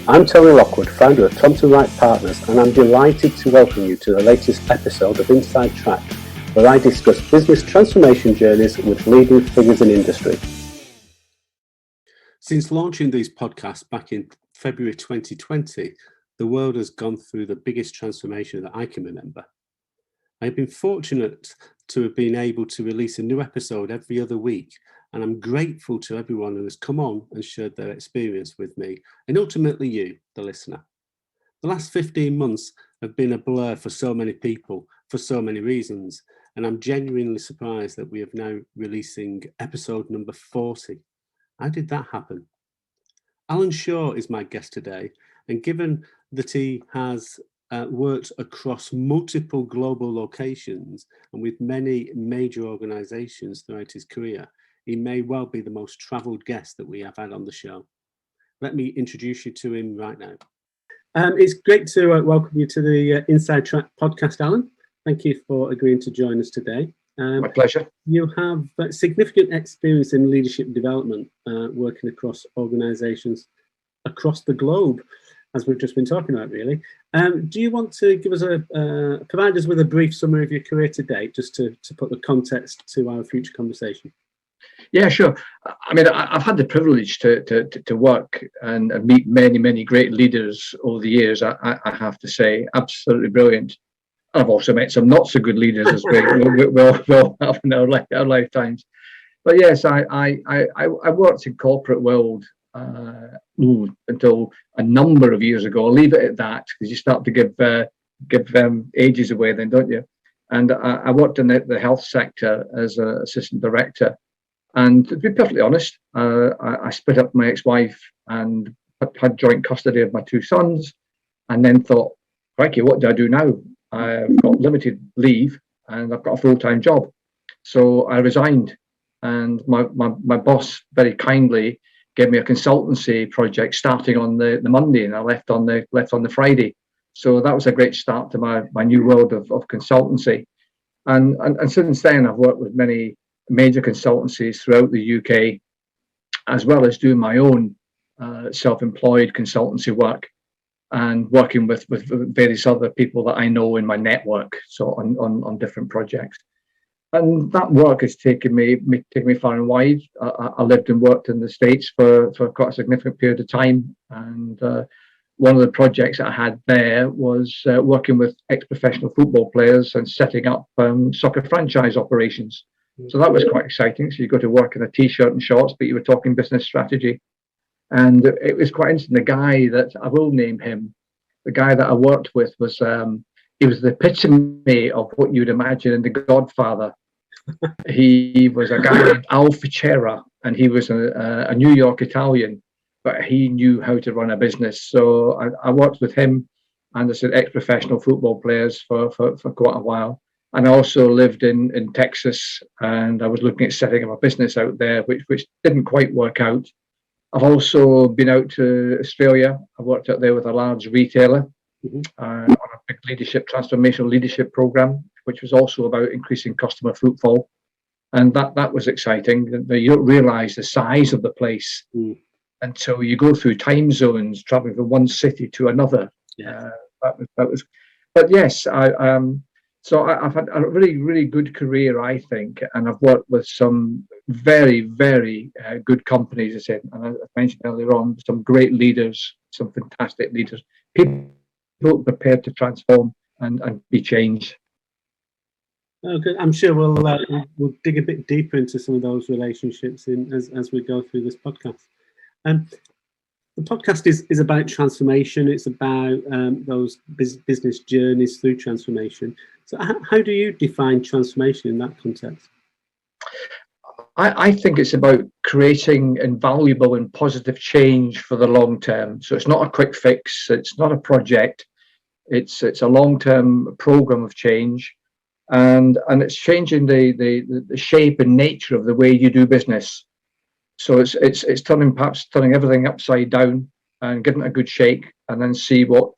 I'm Tony Lockwood, founder of Thompson Wright Partners, and I'm delighted to welcome you to the latest episode of Inside Track, where I discuss business transformation journeys with leading figures in industry. Since launching these podcasts back in February 2020, the world has gone through the biggest transformation that I can remember. I've been fortunate to have been able to release a new episode every other week, and I'm grateful to everyone who has come on and shared their experience with me, and ultimately you, the listener. The last 15 months have been a blur for so many people, for so many reasons, and I'm genuinely surprised that we are now releasing episode number 40. How did that happen? Alan Shaw is my guest today, and given that he has worked across multiple global locations and with many major organisations throughout his career, he may well be the most travelled guest that we have had on the show. Let me introduce you to him right now. It's great to welcome you to the Inside Track podcast, Alan. Thank you for agreeing to join us today. My pleasure. You have significant experience in leadership development, working across organisations across the globe, as we've just been talking about, really. Do you want to give us provide us with a brief summary of your career to date, just to put the context to our future conversation? Yeah, sure. I mean, I've had the privilege to work and meet many great leaders over the years. I have to say, absolutely brilliant. I've also met some not so good leaders as we'll have in our lifetimes. But yes, I worked in corporate world until a number of years ago. I'll leave it at that, because you start to give ages away then, don't you? And I worked in the health sector as an assistant director. And to be perfectly honest, I split up my ex-wife and had joint custody of my two sons, and then thought, crikey, what do I do now? I've got limited leave and I've got a full-time job. So I resigned, and my boss very kindly gave me a consultancy project starting on the Monday, and I left on the Friday. So that was a great start to my new world of consultancy. And since then, I've worked with many major consultancies throughout the UK, as well as doing my own self-employed consultancy work, and working with various other people that I know in my network, so on different projects. And that work has taken me far and wide. I lived and worked in the States for quite a significant period of time, and one of the projects that I had there was working with ex-professional football players and setting up soccer franchise operations. So that was quite exciting. So you go to work in a t-shirt and shorts, but you were talking business strategy. And it was quite interesting. The guy that I will name him, the guy that I worked with was, he was the epitome of what you'd imagine in The Godfather. He was a guy named Al Ficera, and he was a New York Italian, but he knew how to run a business. So I worked with him and I said ex-professional football players for quite a while. And I also lived in Texas, and I was looking at setting up a business out there, which didn't quite work out. I've also been out to Australia. I worked out there with a large retailer on a big transformational leadership program, which was also about increasing customer footfall. And that was exciting. You don't realize the size of the place until you go through time zones, traveling from one city to another. Yeah. That was. But yes, so I've had a really good career, I think, and I've worked with some very good companies, as I said, and I mentioned earlier on, some great leaders, some fantastic leaders, people prepared to transform and be changed. Okay, I'm sure we'll dig a bit deeper into some of those relationships as we go through this podcast. The podcast is about transformation. It's about those business journeys through transformation. So how do you define transformation in that context? I think it's about creating invaluable and positive change for the long term. So it's not a quick fix. It's not a project. It's a long-term program of change, and it's changing the shape and nature of the way you do business. So it's turning everything upside down and giving it a good shake, and then see what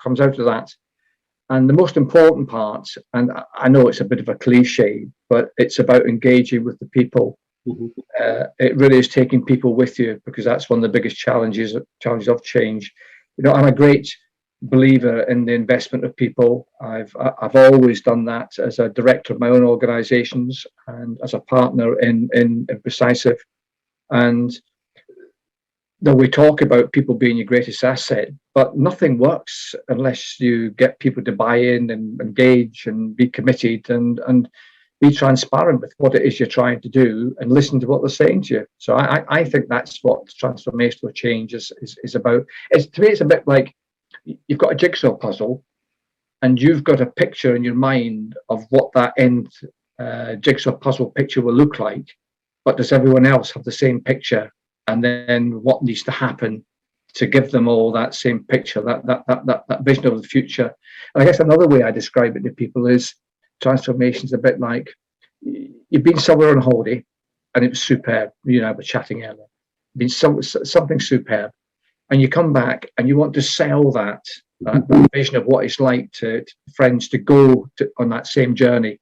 comes out of that. And the most important part, and I know it's a bit of a cliche, but it's about engaging with the people. Mm-hmm. It really is taking people with you, because that's one of the biggest challenges of change. I'm a great believer in the investment of people. I've always done that as a director of my own organisations and as a partner in Precisive. And though we talk about people being your greatest asset, but nothing works unless you get people to buy in and engage and be committed and be transparent with what it is you're trying to do and listen to what they're saying to you. So I think that's what transformational change is about. To me, it's a bit like you've got a jigsaw puzzle and you've got a picture in your mind of what that end jigsaw puzzle picture will look like, but does everyone else have the same picture? And then what needs to happen to give them all that same picture, that vision of the future. And I guess another way I describe it to people is transformation is a bit like you've been somewhere on holiday and it was superb. You and I were chatting earlier. Been something superb, and you come back and you want to sell that vision of what it's like to friends to go on that same journey.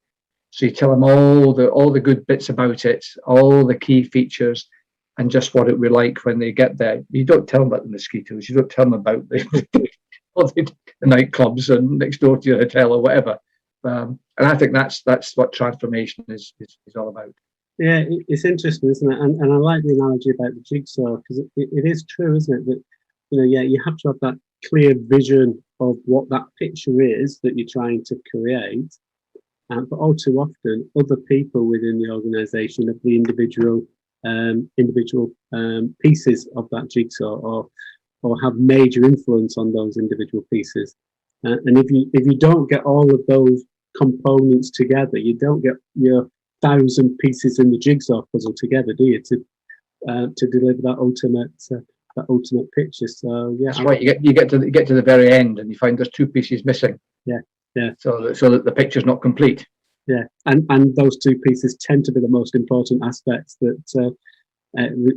So you tell them all the good bits about it, all the key features, and just what it would be like when they get there. You don't tell them about the mosquitoes. You don't tell them about the nightclubs and next door to your hotel or whatever. And I think that's what transformation is all about. Yeah, it's interesting, isn't it? And I like the analogy about the jigsaw, because it is true, isn't it? That you have to have that clear vision of what that picture is that you're trying to create. But all too often, other people within the organisation have the individual pieces of that jigsaw, or have major influence on those individual pieces. And if you don't get all of those components together, you don't get your 1,000 pieces in the jigsaw puzzle together, do you? To deliver that ultimate picture. So yeah, that's right. You get to the very end, and you find there's 2 pieces missing. Yeah. So that the picture's not complete. Yeah, and those 2 pieces tend to be the most important aspects that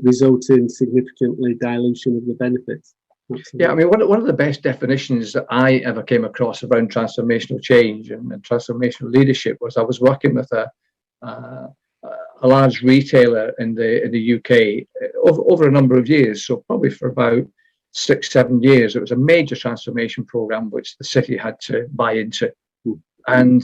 result in significantly dilution of the benefits. Absolutely. Yeah, I mean, one of the best definitions that I ever came across around transformational change and transformational leadership was I was working with a large retailer in the UK over a number of years, so probably for about 6-7 years. It was a major transformation program which the city had to buy into, and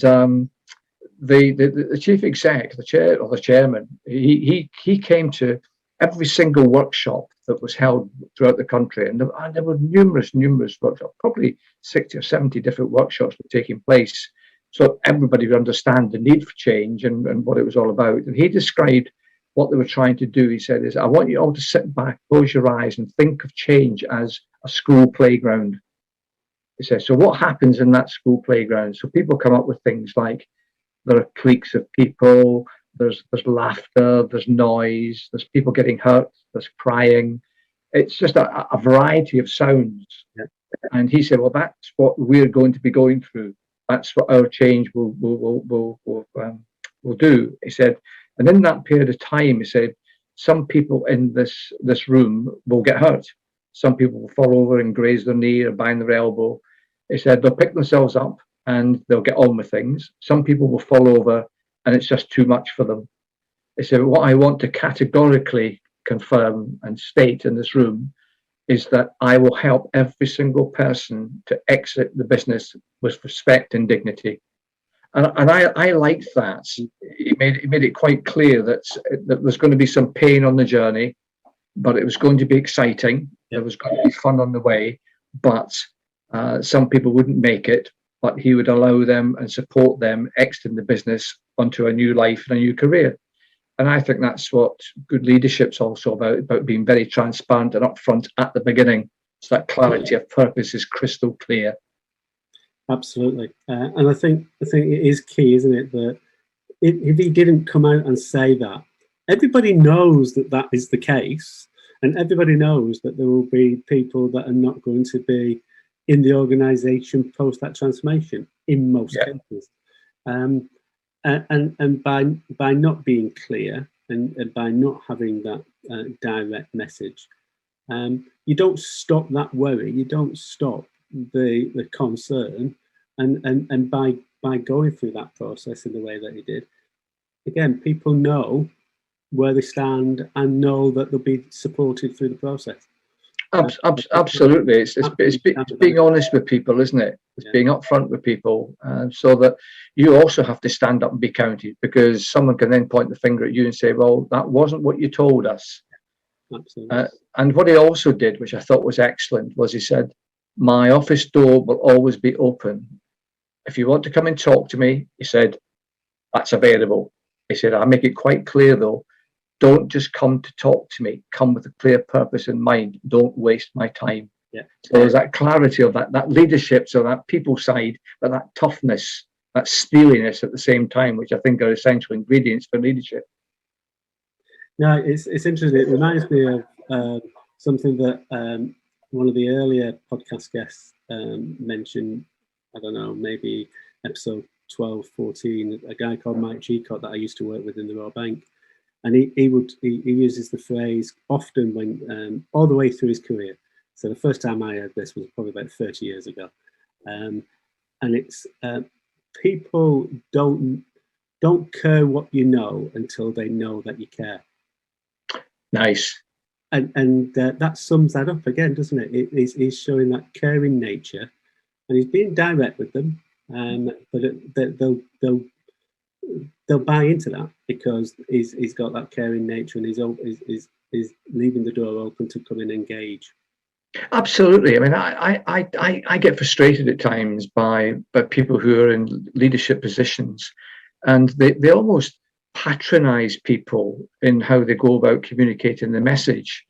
the chief exec, the chairman, he came to every single workshop that was held throughout the country, and there were numerous workshops, probably 60 or 70 different workshops were taking place, so everybody would understand the need for change and what it was all about. And he described what they were trying to do. He said, I want you all to sit back, close your eyes, and think of change as a school playground. He said, so what happens in that school playground? So people come up with things like, there are cliques of people, there's laughter, there's noise, there's people getting hurt, there's crying. It's just a variety of sounds. Yeah. And he said, well, that's what we're going to be going through. That's what our change will do. He said, and in that period of time, he said, some people in this room will get hurt. Some people will fall over and graze their knee or bang their elbow. He said, they'll pick themselves up and they'll get on with things. Some people will fall over and it's just too much for them. He said, what I want to categorically confirm and state in this room is that I will help every single person to exit the business with respect and dignity. And I liked that. He made it quite clear that there's going to be some pain on the journey, but it was going to be exciting. There was going to be fun on the way, but some people wouldn't make it, but he would allow them and support them exiting the business onto a new life and a new career. And I think that's what good leadership's also about being very transparent and upfront at the beginning, so that clarity of purpose is crystal clear. Absolutely. And I think it is key, isn't it, that if he didn't come out and say that, everybody knows that is the case, and everybody knows that there will be people that are not going to be in the organisation post that transformation in most cases. And by not being clear and by not having that direct message, you don't stop that worry, you don't stop the concern, and by going through that process in the way that he did, again, people know where they stand and know that they'll be supported through the process. Absolutely. It's being honest with people, isn't it? It's being upfront with people, so that you also have to stand up and be counted, because someone can then point the finger at you and say, well, that wasn't what you told us. Absolutely. And what he also did, which I thought was excellent, was he said, my office door will always be open. If you want to come and talk to me, he said, that's available. He said, I make it quite clear though, don't just come to talk to me, come with a clear purpose in mind. Don't waste my time. Yeah. So there's that clarity of that leadership, so that people side, but that toughness, that steeliness at the same time, which I think are essential ingredients for leadership. No, it's interesting. It reminds me of something that one of the earlier podcast guests mentioned. I don't know, maybe episode 12, 14, a guy called Mike Chicot that I used to work with in the Royal Bank. And he uses the phrase often when, all the way through his career. So the first time I heard this was probably about 30 years ago. And it's people don't care what you know until they know that you care. Nice. And that sums that up again, doesn't it? He's showing that caring nature, and he's being direct with them. But they'll buy into that because he's got that caring nature, and he's leaving the door open to come and engage. Absolutely. I mean, I get frustrated at times by people who are in leadership positions, and they almost patronize people in how they go about communicating the message.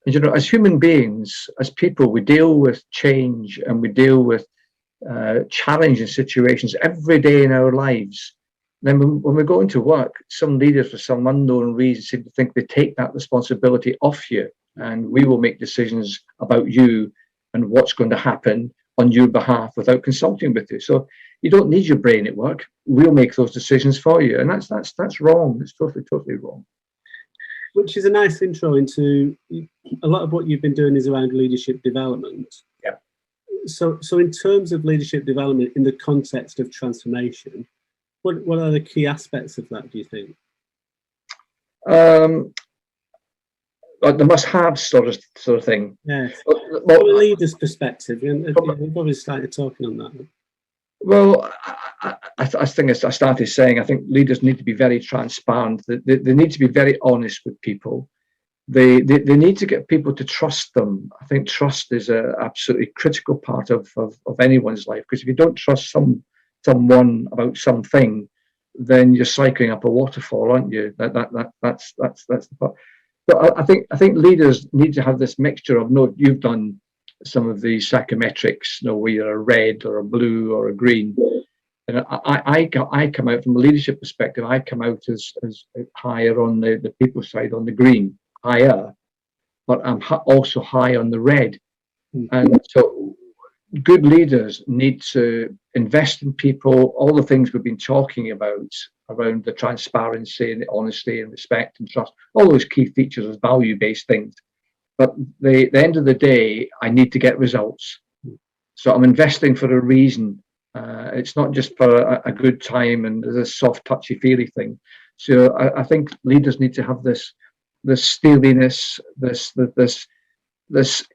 And, you know, as human beings, as people, we deal with change and we deal with challenging situations every day in our lives. Then when we go into work, some leaders, for some unknown reason, seem to think they take that responsibility off you, and we will make decisions about you and what's going to happen on your behalf without consulting with you. So you don't need your brain at work. We'll make those decisions for you, and that's wrong. It's totally wrong. Which is a nice intro into a lot of what you've been doing is around leadership development. Yeah. So in terms of leadership development in the context of transformation, what are the key aspects of that, do you think? Like the must-have sort of thing. Yes. Well, from a leader's perspective, and we've already started talking on that. Well, I think as I started saying, I think leaders need to be very transparent. They need to be very honest with people. They need to get people to trust them. I think trust is an absolutely critical part of anyone's life, because if you don't trust someone about something, then you're cycling up a waterfall, aren't you? That's the part. But I think leaders need to have this mixture of, no, you've done some of these psychometrics, you know, where you're a red or a blue or a green. And I come out from a leadership perspective, I come out as higher on the people side, on the green, higher, but I'm also high on the red. And so good leaders need to invest in people, all the things we've been talking about around the transparency and the honesty and respect and trust, all those key features as value-based things. But the end of the day, I need to get results. So I'm investing for a reason. It's not just for a good time and a soft, touchy-feely thing. So I think leaders need to have this steeliness, this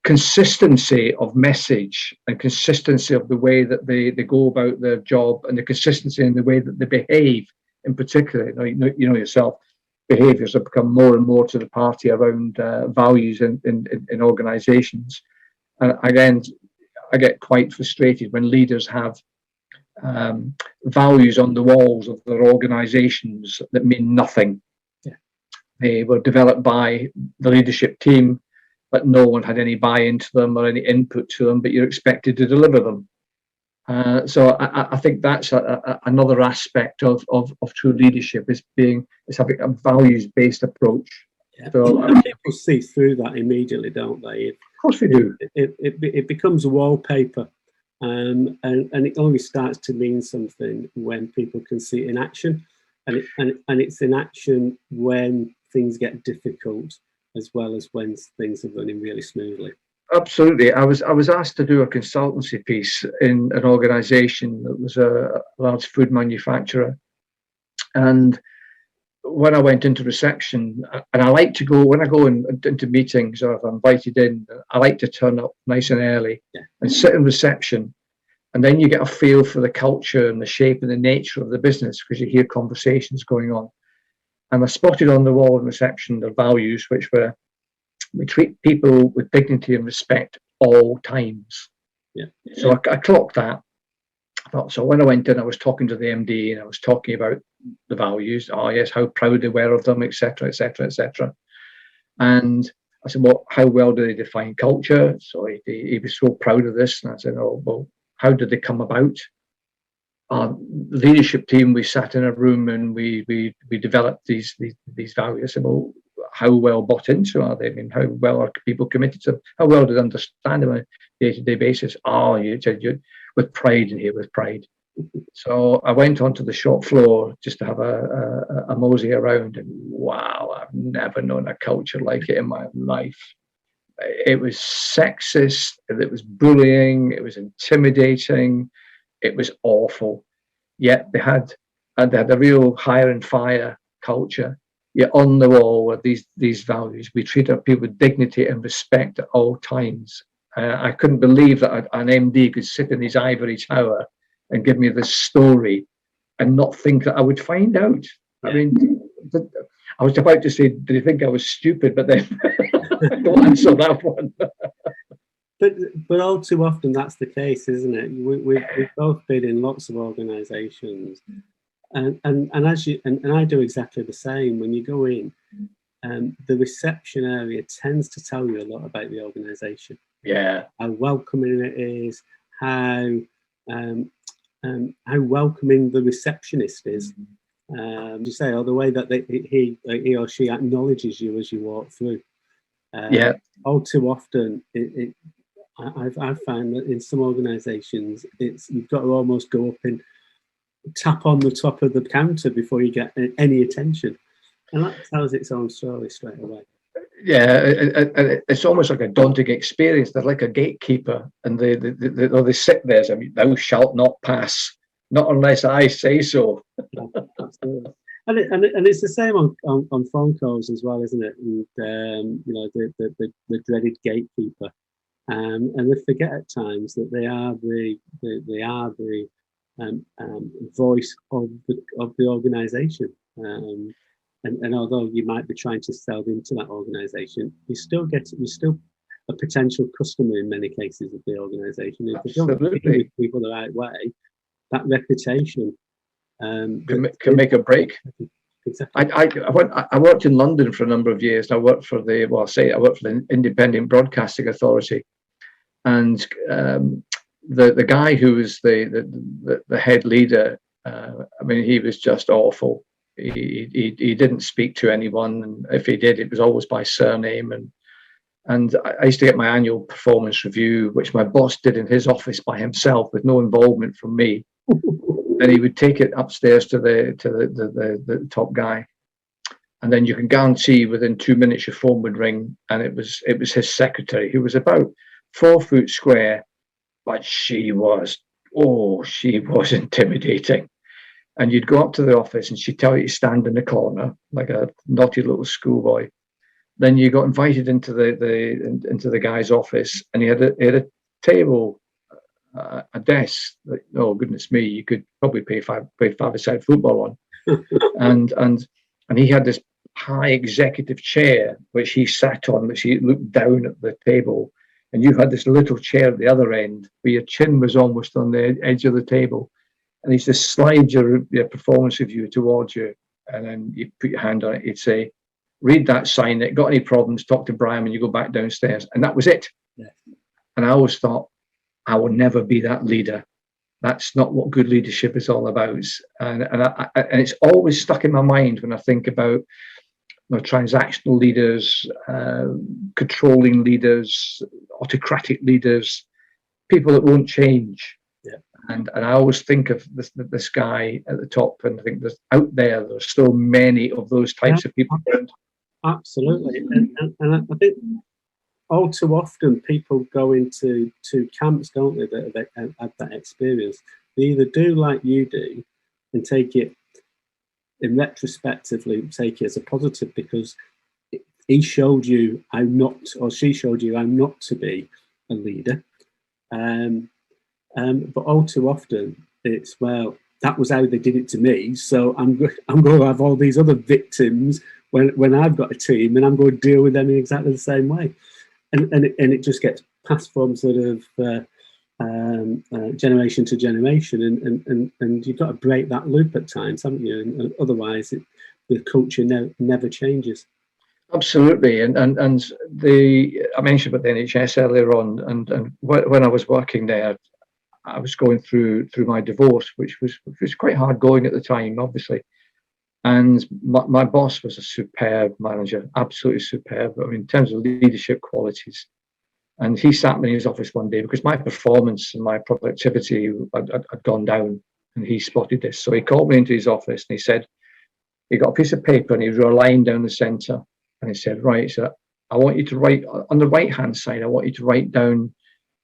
consistency of message and consistency of the way that they go about their job, and the consistency in the way that they behave in particular. You know yourself, behaviours have become more and more to the party around values in organisations. And again, I get quite frustrated when leaders have values on the walls of their organisations that mean nothing. Yeah. They were developed by the leadership team, but no one had any buy-in to them or any input to them, but you're expected to deliver them. So I think that's another aspect of true leadership, is having a values-based approach. Yeah. So people see through that immediately, don't they? Of course we do. It becomes a wallpaper, and it only starts to mean something when people can see it in action, and it's in action when things get difficult, as well as when things are running really smoothly. Absolutely. I was asked to do a consultancy piece in an organisation that was a large food manufacturer, and when I went into reception, and I like to go, when I go into meetings or if I'm invited in, I like to turn up nice and early and sit in reception. And then you get a feel for the culture and the shape and the nature of the business because you hear conversations going on. And I spotted on the wall in reception the values, which were we treat people with dignity and respect all times. So I clocked that. So when I went in, I was talking to the MD and I was talking about the values. Oh yes, how proud they were of them, etc., etc., etc. And I said, well, how well do they define culture? So he was so proud of this. And I said, oh, well, how did they come about? The leadership team, we sat in a room and we developed these values. I said, well, how well bought into are they? I mean, how well are people committed to them? How well do they understand them on a day-to-day basis? Oh, you with pride in here, with pride. So I went onto the shop floor just to have a mosey around, and wow, I've never known a culture like it in my life. It was sexist, it was bullying, it was intimidating, it was awful. Yet they had a real hire and fire culture. Yet on the wall were these values. We treat our people with dignity and respect at all times. I couldn't believe that an MD could sit in his ivory tower and give me this story and not think that I would find out. I mean, I was about to say, did you think I was stupid? But then don't answer that one. But all too often that's the case, isn't it? We've both been in lots of organisations, and I do exactly the same. When you go in, the reception area tends to tell you a lot about the organisation. Yeah, how welcoming it is, how welcoming the receptionist is. You say, the way that he or she acknowledges you as you walk through. All too often, I've found that in some organisations, you've got to almost go up and tap on the top of the counter before you get any attention, and that tells its own story straight away. Yeah, it's almost like a daunting experience. They're like a gatekeeper, and they sit there. I mean, thou shalt not pass, not unless I say so. Yeah, absolutely. And it's the same on phone calls as well, isn't it? And the dreaded gatekeeper, and they forget at times that they are the voice of the organisation. And although you might be trying to sell into that organisation, you're still a potential customer in many cases of the organisation. If you don't treat people the right way, that reputation can make a break. Exactly. I worked in London for a number of years. I worked for the Independent Broadcasting Authority, and the guy who was the head leader, I mean, he was just awful. He didn't speak to anyone, and if he did, it was always by surname. And I used to get my annual performance review, which my boss did in his office by himself with no involvement from me. And he would take it upstairs to the top guy, and then you can guarantee within 2 minutes your phone would ring, and it was his secretary, who was about 4 foot square, but she was intimidating. And you'd go up to the office and she'd tell you to stand in the corner like a naughty little schoolboy. Then you got invited into the guy's office, and he had a table, a desk. Like, oh goodness me, you could probably play five-a-side football on. and he had this high executive chair which he sat on, which he looked down at the table, and you had this little chair at the other end where your chin was almost on the edge of the table. And he just slide your performance review towards you, and then you put your hand on it. He'd say, read that, sign it. Got any problems, talk to Brian when you go back downstairs. And that was it. Yeah. And I always thought, I will never be that leader. That's not what good leadership is all about. And it's always stuck in my mind when I think about transactional leaders, controlling leaders, autocratic leaders, people that won't change. And I always think of this guy at the top, and I think there's still many of those types of people. Absolutely, and I think all too often people go into camps, don't they, that have that experience. They either do like you do and take it in retrospectively take it as a positive, because he showed you I'm not, or she showed you I'm not to be a leader. But all too often it's, well, that was how they did it to me, so I'm going to have all these other victims when I've got a team, and I'm going to deal with them in exactly the same way, and it just gets passed from sort of generation to generation, and you've got to break that loop at times, haven't you? And otherwise, the culture never changes. Absolutely, and I mentioned about the NHS earlier on, and when I was working there, I was going through my divorce, which was quite hard going at the time, obviously. And my boss was a superb manager, absolutely superb. I mean, in terms of leadership qualities. And he sat me in his office one day because my performance and my productivity had gone down, and he spotted this. So he called me into his office and he said, he got a piece of paper and he drew a line down the centre, and he said, right, so I want you to write on the right-hand side, I want you to write down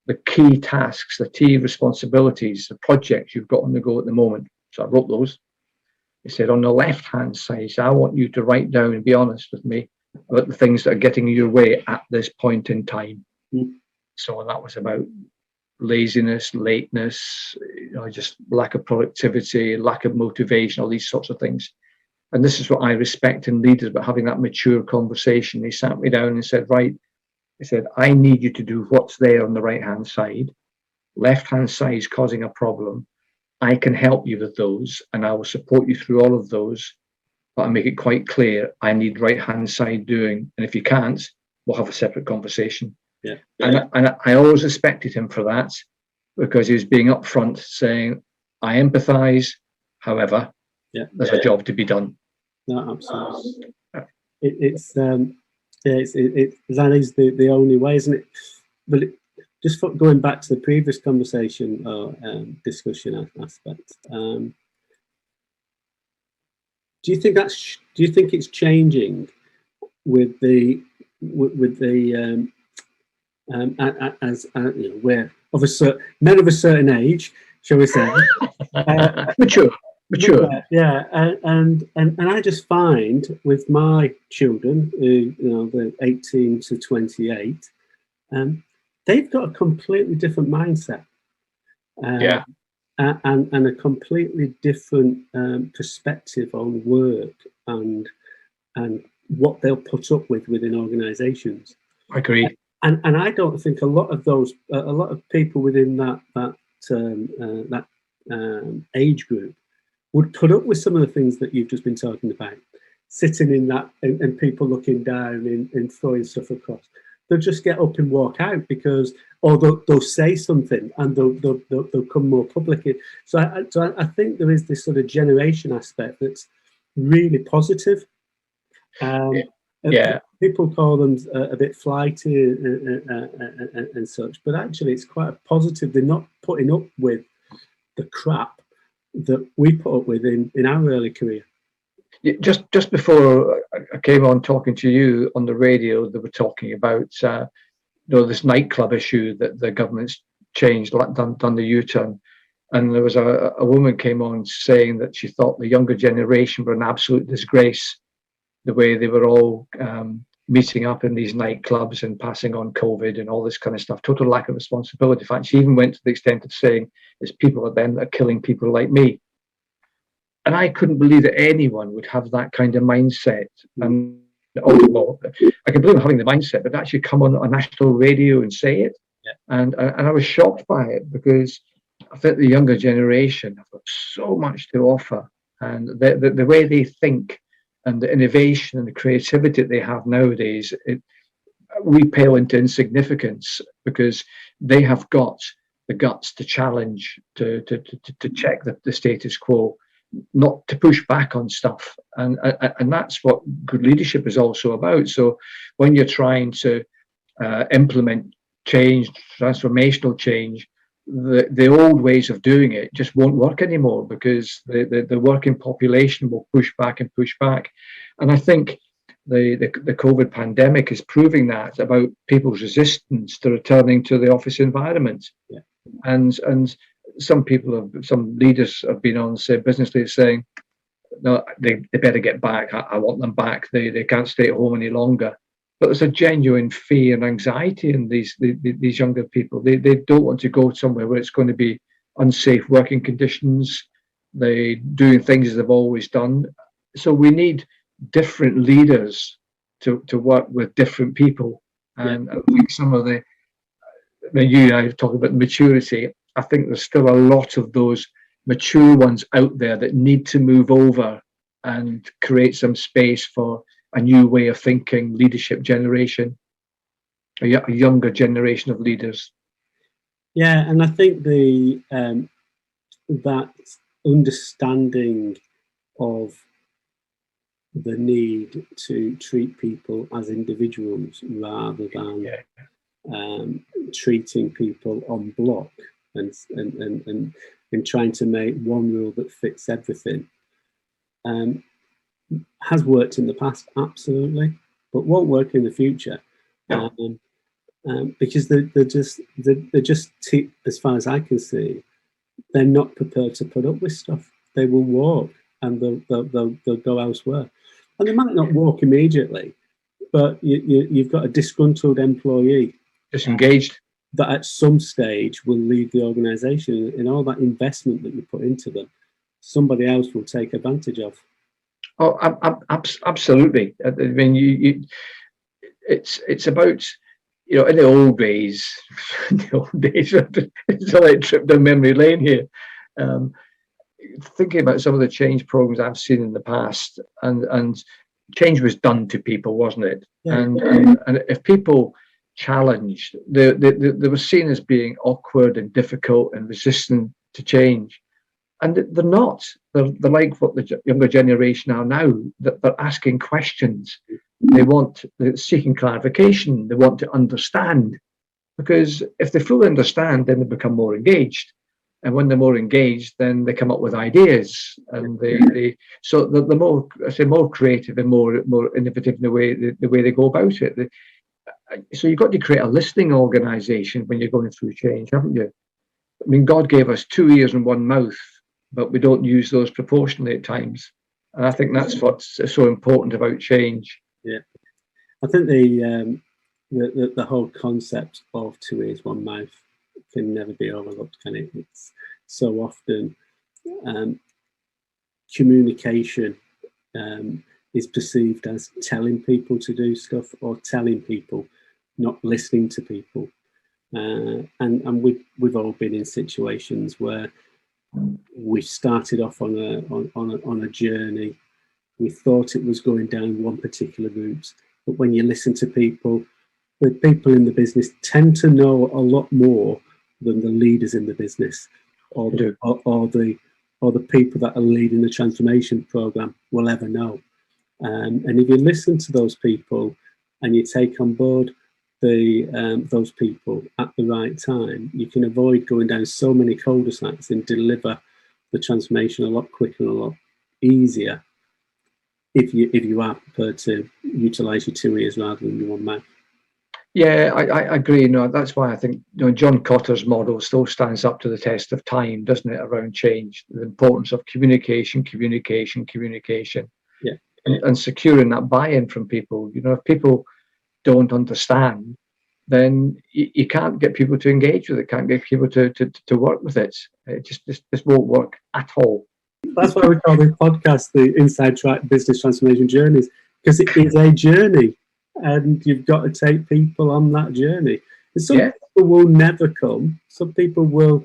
the key tasks, the key responsibilities, the projects you've got on the go at the moment. So I wrote those. He said, on the left-hand side, so I want you to write down and be honest with me about the things that are getting in your way at this point in time. Mm. So that was about laziness, lateness, just lack of productivity, lack of motivation, all these sorts of things. And this is what I respect in leaders, about having that mature conversation. He sat me down and said, right, he said, I need you to do what's there on the right-hand side. Left-hand side is causing a problem. I can help you with those, and I will support you through all of those. But I make it quite clear, I need right-hand side doing. And if you can't, we'll have a separate conversation. Yeah. And I always respected him for that, because he was being upfront, saying, I empathise, however, there's a job to be done. No, absolutely. That is the only way, isn't it? But just going back to the previous conversation or discussion aspect, do you think it's changing with the as we're of a certain men of a certain age, shall we say? Mature. Yeah, and I just find with my children, the 18 to 28, they've got a completely different mindset, and a completely different perspective on work and what they'll put up with within organisations. I agree. And I don't think a lot of people within that age group would put up with some of the things that you've just been talking about, sitting in that and people looking down and throwing stuff across. They'll just get up and walk out, because, or they'll say something and they'll come more publicly. So I think there is this sort of generation aspect that's really positive. People call them a bit flighty and such, but actually it's quite a positive. They're not putting up with the crap that we put up with in our early career. Just before I came on talking to you on the radio, they were talking about this nightclub issue that the government's changed, done the U-turn, and there was a woman came on saying that she thought the younger generation were an absolute disgrace, the way they were all meeting up in these nightclubs and passing on COVID and all this kind of stuff. Total lack of responsibility. In fact, she even went to the extent of saying it's people at them that are killing people like me. And I couldn't believe that anyone would have that kind of mindset. And I can believe having the mindset, but actually come on a national radio and say it. Yeah. And I was shocked by it, because I think the younger generation have got so much to offer, and the way they think and the innovation and the creativity that they have nowadays, we pale into insignificance, because they have got the guts to challenge, to check the status quo, not to push back on stuff, and that's what good leadership is also about. So when you're trying to implement change, transformational change, the old ways of doing it just won't work anymore, because the working population will push back and push back. And I think the COVID pandemic is proving that about people's resistance to returning to the office environment. Yeah. And some leaders have been on, say, business leaders saying, no, they better get back. I want them back. They can't stay at home any longer. But there's a genuine fear and anxiety in these younger people. They don't want to go somewhere where it's going to be unsafe working conditions. They doing things as they've always done. So we need different leaders to work with different people. And I think some of when you and I talk about maturity, I think there's still a lot of those mature ones out there that need to move over and create some space for a new way of thinking, leadership generation, a younger generation of leaders. Yeah, and I think that understanding of the need to treat people as individuals rather than treating people on block and trying to make one rule that fits everything has worked in the past, absolutely, but won't work in the future. Because they're just as far as I can see, they're not prepared to put up with stuff. They will walk and they'll go elsewhere, and they might not walk immediately, but you've got a disgruntled employee, disengaged, that at some stage will leave the organisation, and all that investment that you put into them, somebody else will take advantage of. Oh, absolutely. I mean, it's about, you know, in the old days, it's like a trip down memory lane here. Thinking about some of the change programs I've seen in the past, and change was done to people, wasn't it? Yeah. And if people challenged, they were seen as being awkward and difficult and resistant to change. And they're not. They're like what the younger generation are now. They're asking questions. They're seeking clarification. They want to understand. Because if they fully understand, then they become more engaged. And when they're more engaged, then they come up with ideas. And so they're more, I say, more creative and more innovative in the way they go about it. So you've got to create a listening organisation when you're going through change, haven't you? I mean, God gave us 2 ears and 1 mouth, but we don't use those proportionally at times. And I think that's what's so important about change. Yeah, I think the whole concept of 2 ears, 1 mouth can never be overlooked, can it? It's so often communication is perceived as telling people to do stuff or telling people, not listening to people. And we've all been in situations where we started off on a journey. We thought it was going down one particular route, but when you listen to people, the people in the business tend to know a lot more than the leaders in the business, or the people that are leading the transformation program will ever know. And if you listen to those people and you take on board those people at the right time, you can avoid going down so many cul-de-sacs and deliver the transformation a lot quicker and a lot easier if you are prepared to utilize your 2 ears rather than your 1 mouth. Yeah, I agree. No, that's why I think, you know, John Cotter's model still stands up to the test of time, doesn't it, around change, the importance of communication. Yeah. And securing that buy-in from people. You know, if people don't understand, then you can't get people to engage with it, can't get people to work with it. It just won't work at all. That's why we call this podcast the Inside Track Business Transformation Journeys, because it is a journey and you've got to take people on that journey. And some people will never come. Some people will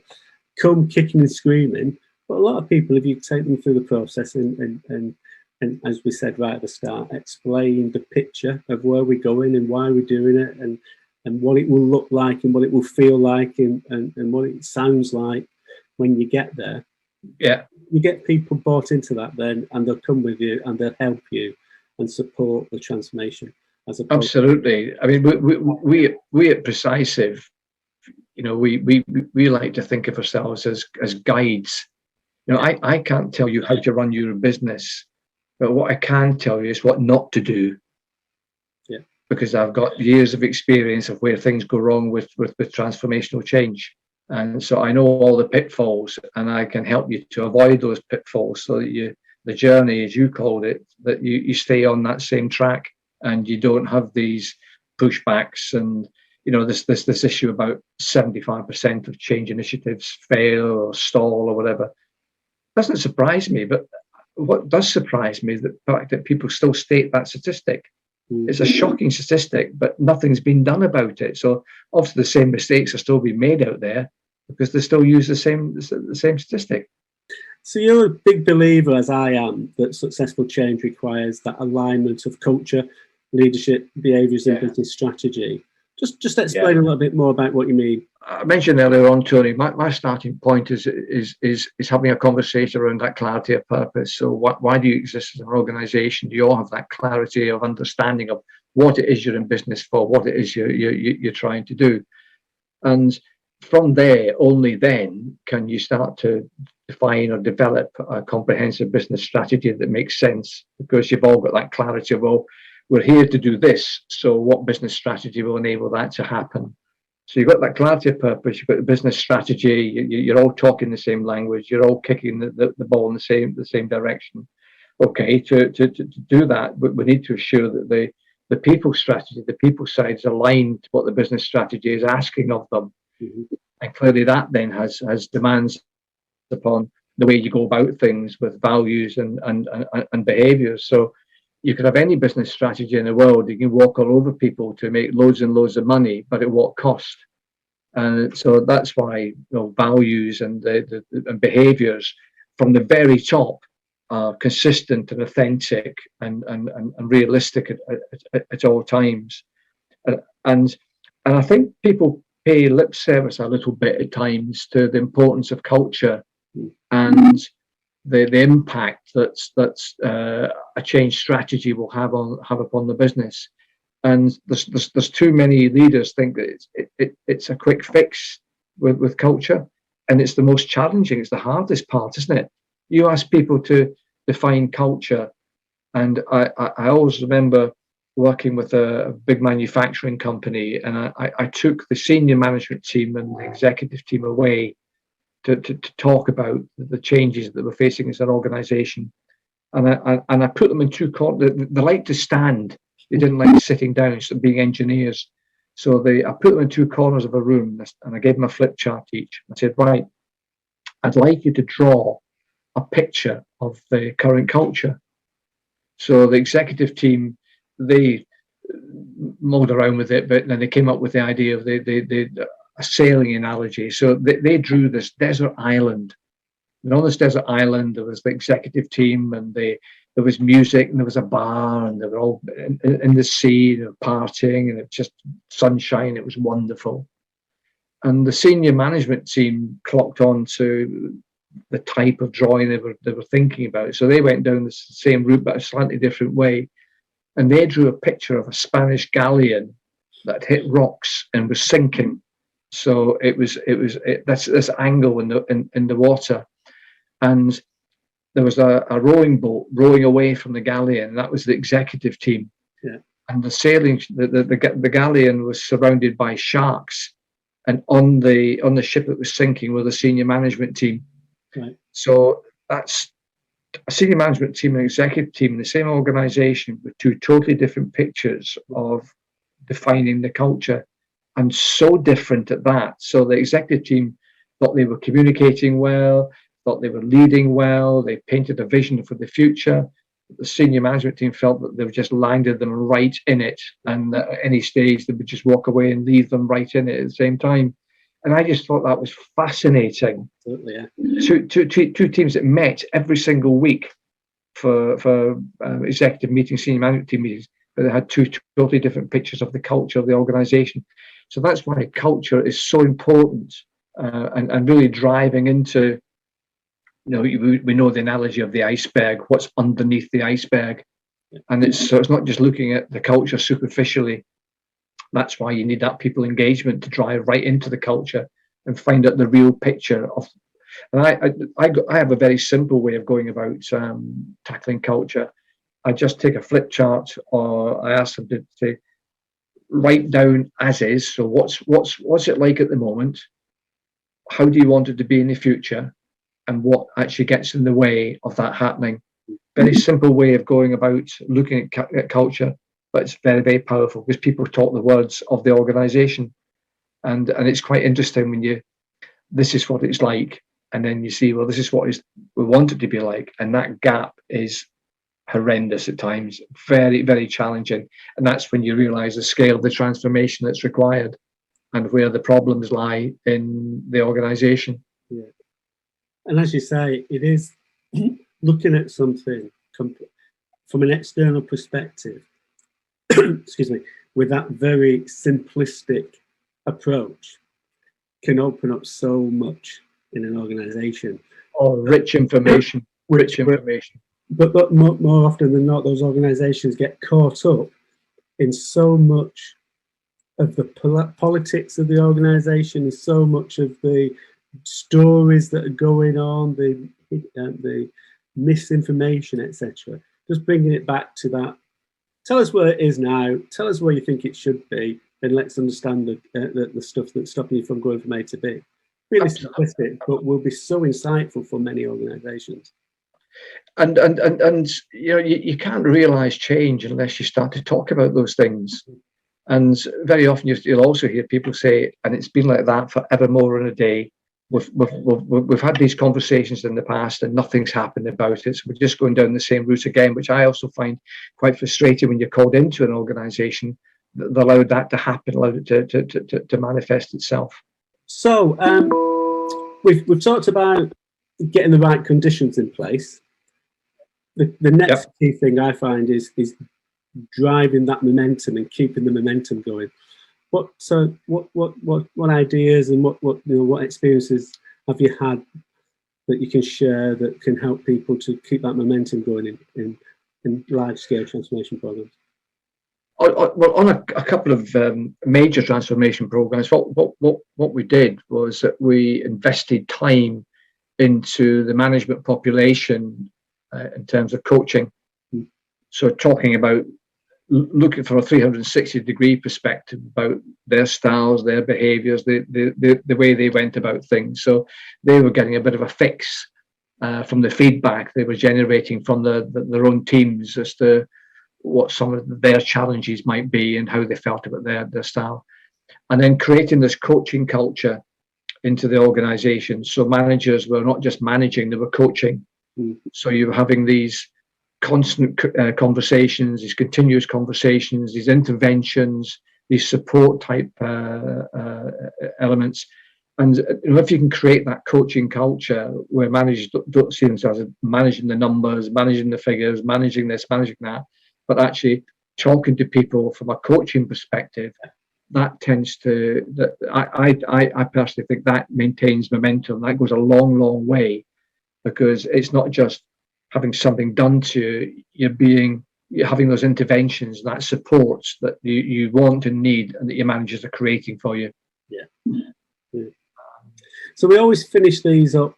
come kicking and screaming. But a lot of people, if you take them through the process and as we said right at the start, explain the picture of where we're going and why we're doing it and what it will look like and what it will feel like and what it sounds like when you get there. Yeah. You get people bought into that then, and they'll come with you and they'll help you and support the transformation. Absolutely. I mean, we at Precisive, you know, we like to think of ourselves as guides. You know, I can't tell you how to run your business, but what I can tell you is what not to do. Yeah. Because I've got years of experience of where things go wrong with transformational change. And so I know all the pitfalls and I can help you to avoid those pitfalls so that you the journey, as you called it, that you stay on that same track and you don't have these pushbacks and, you know, this issue about 75% of change initiatives fail or stall or whatever. Doesn't surprise me, but what does surprise me is the fact that people still state that statistic. It's a shocking statistic, but nothing's been done about it. So obviously the same mistakes are still being made out there because they still use the same statistic. So you're a big believer, as I am, that successful change requires that alignment of culture, leadership, behaviours and business strategy. Just explain a little bit more about what you mean. I mentioned earlier on, Tony, my starting point is having a conversation around that clarity of purpose. So why do you exist as an organisation? Do you all have that clarity of understanding of what it is you're in business for, what it is you're trying to do? And from there, only then can you start to define or develop a comprehensive business strategy that makes sense, because you've all got that clarity of, well, we're here to do this, so what business strategy will enable that to happen? So you've got that clarity of purpose, you've got the business strategy, you're all talking the same language, you're all kicking the ball in the same direction. Okay, to do that, we need to assure that the people strategy, the people side is aligned to what the business strategy is asking of them. And clearly that then has demands upon the way you go about things with values and behaviours. So you could have any business strategy in the world. You can walk all over people to make loads and loads of money, but at what cost? And so that's why, you know, values and behaviours from the very top are consistent and authentic and realistic at all times. And I think people pay lip service a little bit at times to the importance of culture and the impact that's a change strategy will have upon the business. And there's too many leaders think that it's a quick fix with culture, and it's the most challenging. It's the hardest part, isn't it? You ask people to define culture, and I always remember working with a big manufacturing company, and I took the senior management team and the executive team away to talk about the changes that we're facing as an organisation, and I put them in two corners. They like to stand; they didn't like sitting down, being engineers. So I put them in two corners of a room, and I gave them a flip chart each. I said, "Right, I'd like you to draw a picture of the current culture." So the executive team, they mulled around with it, but then they came up with the idea of a sailing analogy. So they drew this desert island. And on this desert island, there was the executive team, and there was music, and there was a bar, and they were all in the sea, they were partying, and it was just sunshine. It was wonderful. And the senior management team clocked on to the type of drawing they were thinking about. So they went down the same route, but a slightly different way. And they drew a picture of a Spanish galleon that hit rocks and was sinking. So that's this angle in the water, and there was a rowing boat rowing away from the galleon. That was the executive team, and the galleon was surrounded by sharks, and on the ship that was sinking were the senior management team. Right. So that's a senior management team and executive team in the same organisation with two totally different pictures of defining the culture. And so different at that. So the executive team thought they were communicating well, thought they were leading well, they painted a vision for the future. The senior management team felt that they've just landed them right in it, and at any stage they would just walk away and leave them right in it at the same time. And I just thought that was fascinating. Absolutely, yeah. Two teams that met every single week for executive meetings, senior management team meetings, but they had two totally different pictures of the culture of the organisation. So that's why culture is so important, and really driving into, you know, we know the analogy of the iceberg, what's underneath the iceberg. And it's not just looking at the culture superficially. That's why you need that people engagement to drive right into the culture and find out the real picture of. And I have a very simple way of going about tackling culture. I just take a flip chart, or I ask them to say, write down as is. So what's it like at the moment? How do you want it to be in the future? And what actually gets in the way of that happening? very simple way of going about looking at culture, but it's very, very powerful because people talk the words of the organisation, and it's quite interesting when this is what it's like, and then you see, well, this is what we want it to be like, and that gap is horrendous at times, very, very challenging, and that's when you realise the scale of the transformation that's required and where the problems lie in the organisation. Yeah. And as you say, it is looking at something from an external perspective, excuse me, with that very simplistic approach can open up so much in an organisation. Oh, rich information. But more often than not, those organisations get caught up in so much of the politics of the organisation, and so much of the stories that are going on, the misinformation, etc. Just bringing it back to that. Tell us where it is now. Tell us where you think it should be, and let's understand the stuff that's stopping you from going from A to B. Really simplistic, but will be so insightful for many organisations. And you can't realise change unless you start to talk about those things. And very often you'll also hear people say, and it's been like that for evermore and a day. We've had these conversations in the past and nothing's happened about it. So we're just going down the same route again, which I also find quite frustrating when you're called into an organisation that allowed that to happen, allowed it to manifest itself. So we've talked about getting the right conditions in place. The next key thing I find is driving that momentum and keeping the momentum going. What ideas and what experiences have you had that you can share that can help people to keep that momentum going in large scale transformation programs? Well, on a couple of major transformation programs, what we did was that we invested time into the management population in terms of coaching. So talking about looking from a 360-degree perspective about their styles, their behaviours, the way they went about things. So they were getting a bit of a fix from the feedback they were generating from their own teams as to what some of their challenges might be and how they felt about their style. And then creating this coaching culture into the organisation. So managers were not just managing, they were coaching. So you were having these constant conversations, these continuous conversations, these interventions, these support type elements. And if you can create that coaching culture where managers don't see themselves as managing the numbers, managing the figures, managing this, managing that, but actually talking to people from a coaching perspective, that tends to, I personally think that maintains momentum. That goes a long, long way, because it's not just having something done to you, you're having those interventions, that supports that you want and need, and that your managers are creating for you. Yeah. So we always finish these up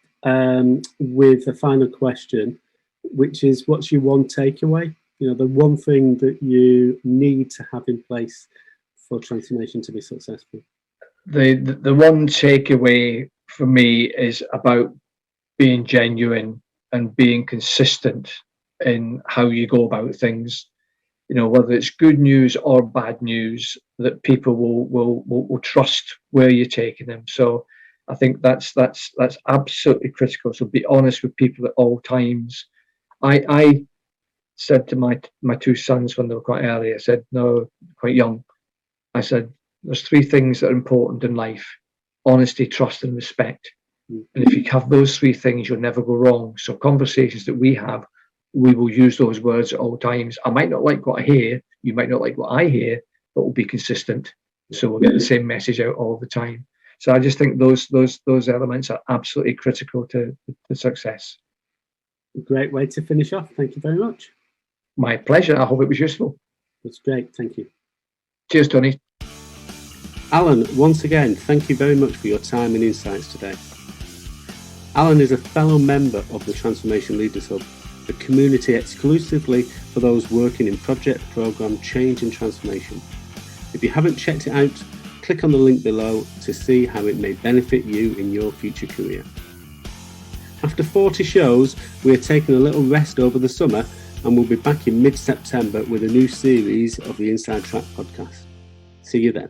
with a final question, which is, what's your one takeaway? The one thing that you need to have in place for transformation to be successful. The one takeaway for me is about being genuine and being consistent in how you go about things. Whether it's good news or bad news, that people will trust where you're taking them. So I think that's absolutely critical. So be honest with people at all times. I said to my two sons when they were quite early, I said, no, quite young, I said, there's three things that are important in life: honesty, trust, and respect. And if you have those three things, you'll never go wrong. So conversations that we have, we will use those words at all times. I might not like what I hear, you might not like what I hear, but we'll be consistent. So we'll get the same message out all the time. So I just think those elements are absolutely critical to success. A great way to finish off. Thank you very much. My pleasure. I hope it was useful. That's great. Thank you. Cheers, Tony. Alan, once again, thank you very much for your time and insights today. Alan is a fellow member of the Transformation Leaders Hub, a community exclusively for those working in project, programme, change and transformation. If you haven't checked it out, click on the link below to see how it may benefit you in your future career. After 40 shows, we are taking a little rest over the summer and we'll be back in mid-September with a new series of the Inside Track podcast. See you then.